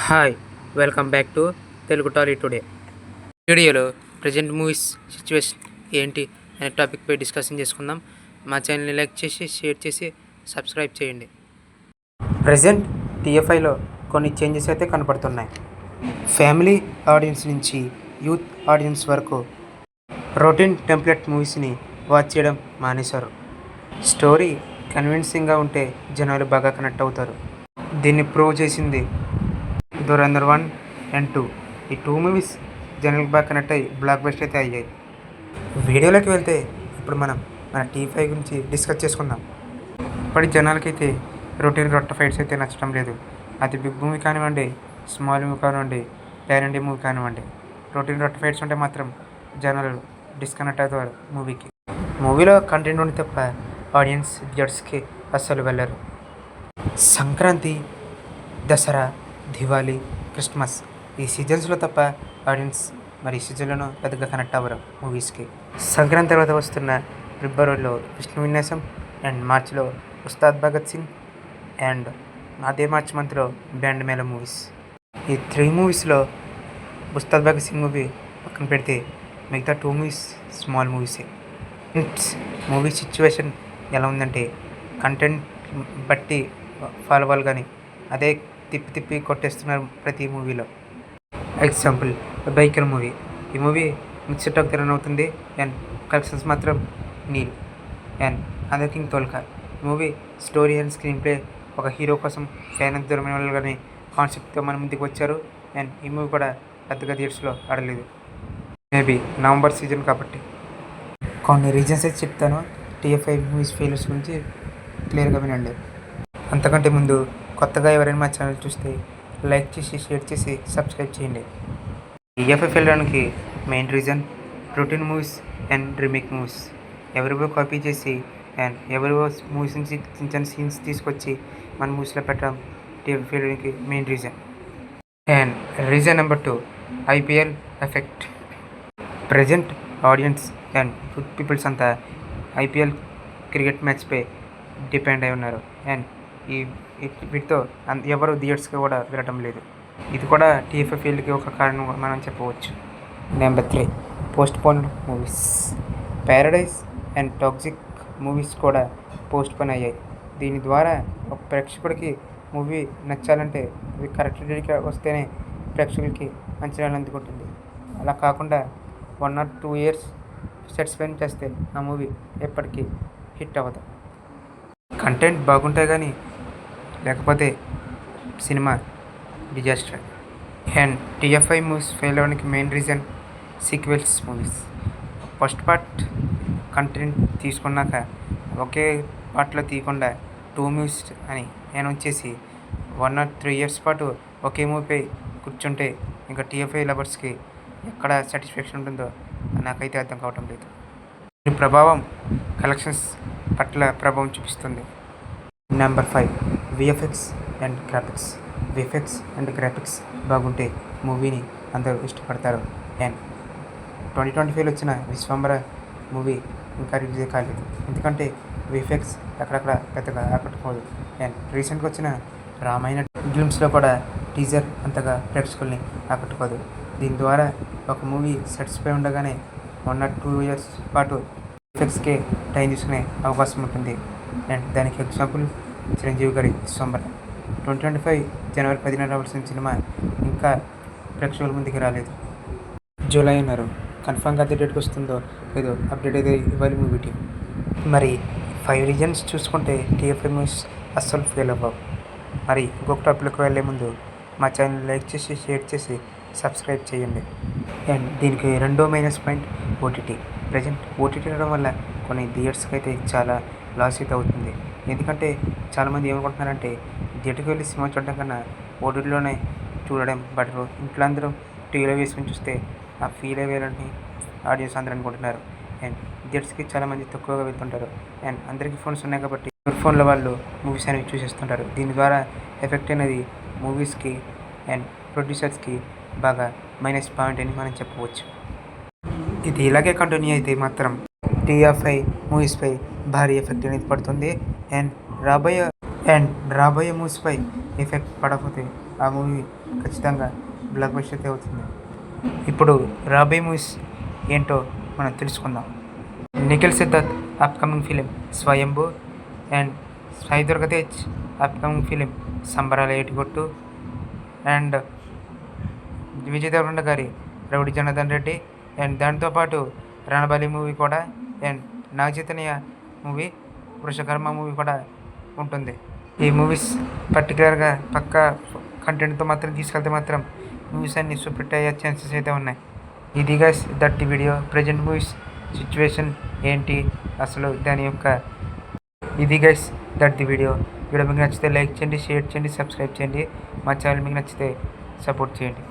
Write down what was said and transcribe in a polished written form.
Hi welcome back to Telugu Tally today. వీడియోలో present movies situation ఏంటి అనే టాపిక్పై డిస్కషన్ చేసుకుందాం. మా ఛానల్ని లైక్ చేసి షేర్ చేసి సబ్స్క్రైబ్ చేయండి. ప్రజెంట్ టీఎఫ్ఐలో కొన్ని చేంజెస్ అయితే కనపడుతున్నాయి. ఫ్యామిలీ ఆడియన్స్ నుంచి యూత్ ఆడియన్స్ వరకు రొటీన్ టెంప్లెట్ మూవీస్ని వాచ్ చేయడం మానేశారు. స్టోరీ కన్విన్సింగ్గా ఉంటే జనాలు బాగా కనెక్ట్ అవుతారు. దీన్ని ప్రూవ్ చేసింది ధురంధర్ 1 అండ్ 2. ఈ 2 మూవీస్ జనరల్కి బాగా కనెక్ట్ అయ్యి బ్లాక్ బస్టర్ అయితే అయ్యాయి. వీడియోలోకి వెళ్తే ఇప్పుడు మన టీ5 గురించి డిస్కస్ చేసుకుందాం. ఇప్పటి జనాలకైతే రొటీన్ రొట్ట ఫైట్స్ అయితే నచ్చడం లేదు. అది బిగ్ మూవీ కానివ్వండి, స్మాల్ మూవీ కానివ్వండి, ప్యాన్ ఇండియా మూవీ కానివ్వండి, రొటీన్ రొట్ట ఫైట్స్ ఉంటే మాత్రం జనాలు డిస్కనెక్ట్ అవుతారు మూవీకి. మూవీలో కంటెంట్ ఉండి తప్ప ఆడియన్స్ థియేటర్స్కి అస్సలు వెళ్ళరు. సంక్రాంతి, దసరా, దివాళీ, క్రిస్మస్ ఈ సీజన్స్లో తప్ప ఆడియన్స్ మరి ఈ సీజన్లోనూ పెద్దగా కనెక్ట్ అవ్వరు మూవీస్కి. సంక్రాంతి తర్వాత వస్తున్న ఫిబ్రవరిలో విష్ణు విన్యాసం అండ్ మార్చిలో ఉస్తాద్ భగత్ సింగ్ అండ్ అదే మార్చ్ మంత్లో బ్యాండ్ మేళ మూవీస్. ఈ 3 మూవీస్లో ఉస్తాద్ భగత్ సింగ్ మూవీ పక్కన పెడితే మిగతా 2 మూవీస్ స్మాల్ మూవీసే. మూవీ సిచ్యువేషన్ ఎలా ఉందంటే కంటెంట్ బట్టి ఫాలో అవ్వాలి, కానీ అదే తిప్పి కొట్టేస్తున్నారు ప్రతి మూవీలో. Example biker movie. ఈ మూవీ మిక్స్డ్ టాక్ రన్ అవుతుంది అండ్ కలెక్షన్స్ మాత్రం నీల్. అండ్ అదర్ కింగ్ తోల్కా movie story and screenplay ఒక హీరో కోసం ఫ్యాన్ అంత దూరమైన వాళ్ళు కానీ కాన్సెప్ట్తో మన ముందుకు వచ్చారు. అండ్ ఈ మూవీ కూడా పెద్దగా థియేటర్స్లో ఆడలేదు, మేబీ నవంబర్ సీజన్ కాబట్టి. కొన్ని రీజన్స్ అయితే చెప్తాను. టీఎఫ్ఐ మూవీస్ ఫెయిల్యూర్స్ గురించి క్లియర్గా వినండి. అంతకంటే ముందు కొత్తగా ఎవరైనా మా ఛానల్ చూస్తే లైక్ చేసి షేర్ చేసి సబ్స్క్రైబ్ చేయండి. టీఎఫ్ఐ వెళ్ళడానికి main reason routine movies and remake movies. ఎవరివో కాపీ చేసి అండ్ ఎవరివో మూవీస్ నుంచి చిన్న చిన్న సీన్స్ తీసుకొచ్చి మన మూవీస్లో పెట్టడం టీఎఫ్ఐ వెళ్ళడానికి main reason. And reason number 2, IPL effect. Present audience and youth peoples అంతా ఐపీఎల్ క్రికెట్ మ్యాచ్పై డిపెండ్ అయి ఉన్నారు. అండ్ వీటితో ఎవరు థియేటర్స్కి కూడా వెళ్ళటం లేదు. ఇది కూడా టీఎఫ్ఐ ఫీల్డ్కి ఒక కారణం మనం చెప్పవచ్చు. Number 3, postponed movies. Paradise and Toxic movies కూడా పోస్ట్ పోన్ అయ్యాయి. దీని ద్వారా ఒక ప్రేక్షకుడికి మూవీ నచ్చాలంటే అది కరెక్ట్ డేట్గా వస్తేనే ప్రేక్షకులకి అంచనాలు అందుకుంటుంది. అలా కాకుండా 1 or 2 years సెట్ స్పెండ్ చేస్తే ఆ మూవీ ఎప్పటికీ హిట్ అవ్వదు. కంటెంట్ బాగుంటాయి కానీ లేకపోతే సినిమా disaster. And TFI movies fail అవ్వడానికి main reason sequels movies. First part content తీసుకున్నాక ఒకే పార్ట్లో తీయకుండా 2 మూవీస్ అని అనౌన్స్ చేసి 1 or 3 years పాటు ఒకే మూవీపై కూర్చుంటే ఇంకా టీఎఫ్ఐ లవర్స్కి ఎక్కడ సాటిస్ఫాక్షన్ ఉంటుందో నాకైతే అర్థం కావటం లేదు. దీని ప్రభావం కలెక్షన్స్ పట్ల ప్రభావం చూపిస్తుంది. Number 5, VFX and graphics. VFX and graphics బాగుంటే మూవీని అందరూ ఇష్టపడతారు. అండ్ 2025లో వచ్చిన విశ్వంబర మూవీ ఇంకా రిలీజ్ కాలేదు, ఎందుకంటే విఎఫ్ఎక్స్ అక్కడక్కడ పెద్దగా ఆకట్టుకోదు. అండ్ రీసెంట్గా వచ్చిన రామాయణ ఫిల్మ్స్లో కూడా టీజర్ అంతగా ప్రేక్షకుల్ని ఆకట్టుకోదు. దీని ద్వారా ఒక మూవీ సాటిస్ఫై ఉండగానే 1 or 2 years పాటు విఎఫ్ఎక్స్కే టైం తీసుకునే అవకాశం ఉంటుంది. అండ్ దానికి ఎగ్జాంపుల్ చిరంజీవి గారి విశ్వంబర. 2025 జనవరి 10న రావాల్సిన సినిమా ఇంకా ప్రేక్షకుల ముందుకు రాలేదు. జూలై అన్నారు, కన్ఫామ్గా అదే డేట్కి వస్తుందో లేదో అప్డేట్ అయితే ఇవ్వాలి మూవీ టీం. మరి 5 రీజన్స్ చూసుకుంటే టీఎఫ్ఐ మూవీస్ అస్సలు ఫెయిల్ అవ్వవు. మరి ఇంకొక టాపిక్కి వెళ్ళే ముందు మా ఛానల్ లైక్ చేసి షేర్ చేసి సబ్స్క్రైబ్ చేయండి. అండ్ దీనికి రెండో minus point OTT. Present OTT రావడం వల్ల కొన్ని థియేటర్స్కి అయితే చాలా లాస్ అయితే అవుతుంది. ఎందుకంటే చాలామంది ఏమనుకుంటున్నారంటే థియేటర్కి వెళ్ళి సినిమా చూడడం కన్నా ఓటీటీలోనే చూడడం బెటర్. ఇంట్లో అందరూ టీవీలో వేసుకొని చూస్తే ఆ ఫీల్ అయ్యేయాలని ఆడియన్స్ అందరూ అనుకుంటున్నారు. అండ్ థియేటర్స్కి చాలామంది తక్కువగా వెళ్తుంటారు. అండ్ అందరికీ ఫోన్స్ ఉన్నాయి కాబట్టి ఫోన్లో వాళ్ళు మూవీస్ అనేవి చూసేస్తుంటారు. దీని ద్వారా ఎఫెక్ట్ అనేది మూవీస్కి అండ్ ప్రొడ్యూసర్స్కి బాగా మైనస్ పాయింట్ అని మనం చెప్పవచ్చు. ఇది ఇలాగే కంటిన్యూ అయితే మాత్రం టీఎఫ్ఐ మూవీస్పై భారీ ఎఫెక్ట్ అనేది పడుతుంది. అండ్ రాబోయే మూవీస్పై ఎఫెక్ట్ పడకపోతే ఆ మూవీ ఖచ్చితంగా బ్లాక్ బస్టర్ అవుతుంది. ఇప్పుడు రాబోయే మూవీస్ ఏంటో మనం తెలుసుకుందాం. Nikhil Siddharth upcoming film Swayambhu and Sai Durga Tej upcoming film సంబరాల ఏటిగొట్టు అండ్ విజయ్ దేవరకొండ గారి రౌడీ జనార్దన్ రెడ్డి అండ్ దాంతోపాటు రణబలి మూవీ కూడా and Naga Chaitanya movie Vrushakarma movie కూడా ఉంటుంది. ఈ మూవీస్ పర్టికులర్గా పక్కా కంటెంట్తో మాత్రం తీసుకెళ్తే మాత్రం మూవీస్ అన్ని సూపర్ హిట్ అయ్యే ఛాన్సెస్ అయితే ఉన్నాయి. ఇది guys that video present movies situation ఏంటి అసలు దాని యొక్క ఇది గైస్ దట్ వీడియో మీకు నచ్చితే లైక్ చేయండి, షేర్ చేయండి, సబ్స్క్రైబ్ చేయండి. మా ఛానల్ మీకు నచ్చితే సపోర్ట్ చేయండి.